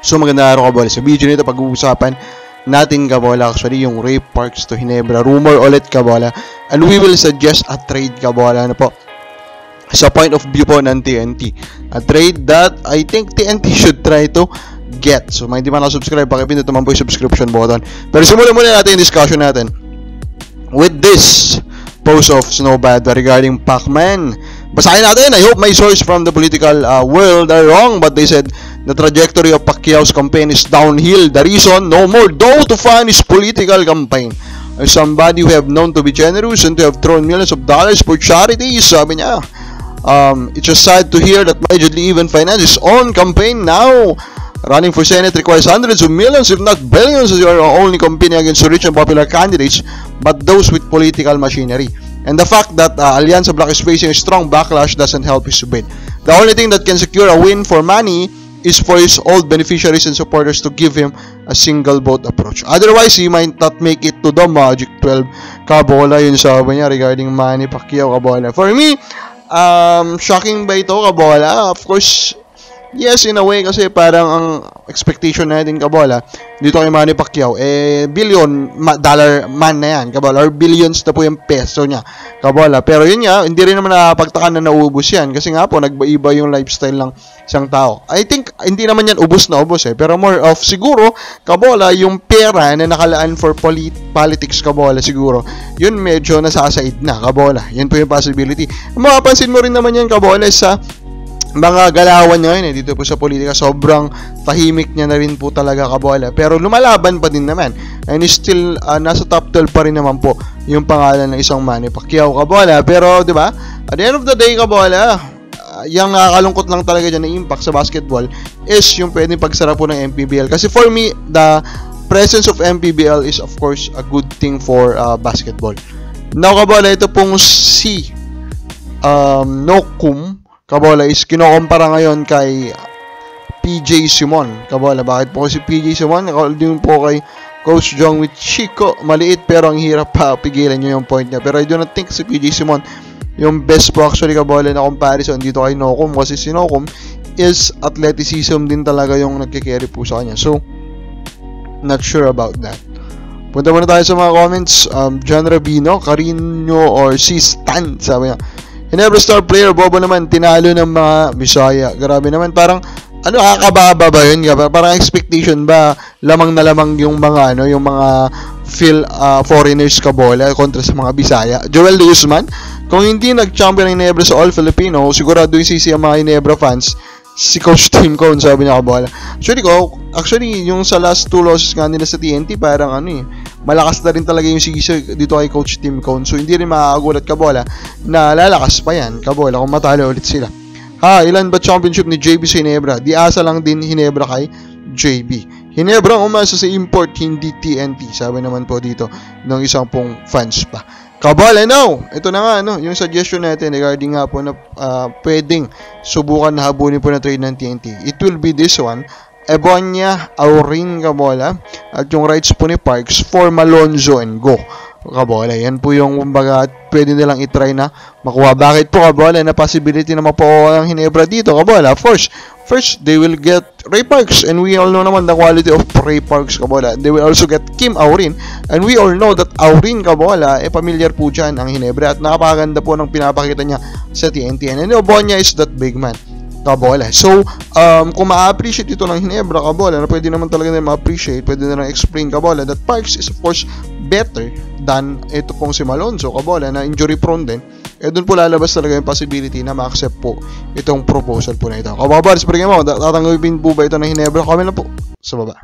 So maganda araw kabola. Sa video nito pag-uusapan natin kabola actually yung Ray Parks to Ginebra. Rumor ulit kabola. And we will suggest a trade kabola. Ano po? Sa point of view po ng TNT. A trade that I think TNT should try to get. So mga hindi man nakasubscribe, pakipindot naman po yung subscription button. Pero simulan muna natin yung discussion natin with this post of Snowbad regarding Pacman. Basahin natin. I hope my source from the political world are wrong, but they said the trajectory of Pacquiao's campaign is downhill. The reason, no more dough to fund his political campaign. As somebody who have known to be generous and to have thrown millions of dollars for charities, sabi niya, it's just sad to hear that allegedly even finance his own campaign now. Running for Senate requires hundreds of millions, if not billions, as you are only competing against rich and popular candidates, but those with political machinery. And the fact that Alianza Black is facing a strong backlash doesn't help his bid. The only thing that can secure a win for Manny is for his old beneficiaries and supporters to give him a single vote approach. Otherwise, he might not make it to the Magic 12. Kabola, yun sabi niya regarding Manny Pacquiao kabola. For me, shocking ba ito kabola? Of course, yes, in a way, kasi parang ang expectation natin kabola dito kay Manny Pacquiao, billion dollar man na yan kabola, or billions na po yung peso niya kabola. Pero yun nga, hindi rin naman nakapagtaka na nauubos yan kasi nga po nagba-iba yung lifestyle ng isang tao. I think hindi naman yan ubos na ubos pero more of siguro kabola yung pera na nakalaan for politics kabola, siguro yun medyo nasasaid na kabola. Yun po yung possibility. Mapapansin mo rin naman yan kabola sa mga galawan ngayon dito po sa politika. Sobrang tahimik niya na rin po talaga kabola, pero lumalaban pa din naman, and still nasa top 12 pa rin naman po yung pangalan ng isang Manny Pacquiao kabola. Pero di ba, at the end of the day kabola, yung nakakalungkot lang talaga dyan na impact sa basketball is yung pwedeng pagsara po ng MPBL. Kasi for me, the presence of MPBL is of course a good thing for basketball. Now kabola, ito pong si Nokum kabola is kinokompara ngayon kay PJ Simon kabola. Bakit po si PJ Simon? Din po kay Coach Jong with Chico. Maliit pero ang hirap pa pigilan nyo yung point niya. Pero I do not think si PJ Simon yung best po actually kabola na comparison dito kay Nokum, kasi si Nokum is athleticism din talaga yung nagkikerry po sa kanya. So not sure about that. Punta muna tayo sa mga comments. John Rabino, Carino or si Stan, sabi niya, Ginebra star player Bobo naman tinalo ng mga Bisaya. Grabe naman, parang kakababa ba yun? Parang expectation ba lamang na lamang yung mga yung mga foreigners kabola kontra sa mga Bisaya? Joel de Guzman, kung hindi nag-champion ng Ginebra sa All Filipino, sigurado yung sisi ang mga Ginebra fans si Coach Tim Cone, sabi niya kabola. Actually yung sa last 2 losses nga nila sa TNT, parang malakas na rin talaga yung sisi dito kay Coach Tim Cone. So hindi rin makakagulat kabola na lalakas pa yan kabola kung matalo ulit sila. Ilan ba championship ni JB sa Ginebra? Di asa lang din Ginebra kay JB. Ginebra ang umasa sa import, hindi TNT, sabi naman po dito ng isang pong fans pa kabola. Now, ito na nga yung suggestion natin regarding nga po na pwedeng subukan na habunin po na trade ng TNT. It will be this one, Ebonia Aurin kabola, at yung rights po ni Parks for Malonzo and Go kabola. Yan po yung kumbaga pwede nilang itry na makuha. Bakit po kabola na possibility na mapakuha ng Ginebra dito kabola? First, they will get Ray Parks, and we all know naman the quality of Ray Parks kabola. They will also get Kim Aurin, and we all know that Aurin kabola, familiar po dyan ang Ginebra at napakaganda po ng pinapakita niya sa TNT. And Obonia is that big man kabola. So, kung ma-appreciate ito ng Ginebra kabola, na pwede naman talaga na ma-appreciate, pwede na explain kabola that Parks is of course better than ito pong si Malonzo kabola na injury prone din. Doon po lalabas talaga yung possibility na ma-accept po itong proposal po na ito. Kababaris, pero mo, tatanggapin po ba ito ng Ginebra? Comment na po sa baba.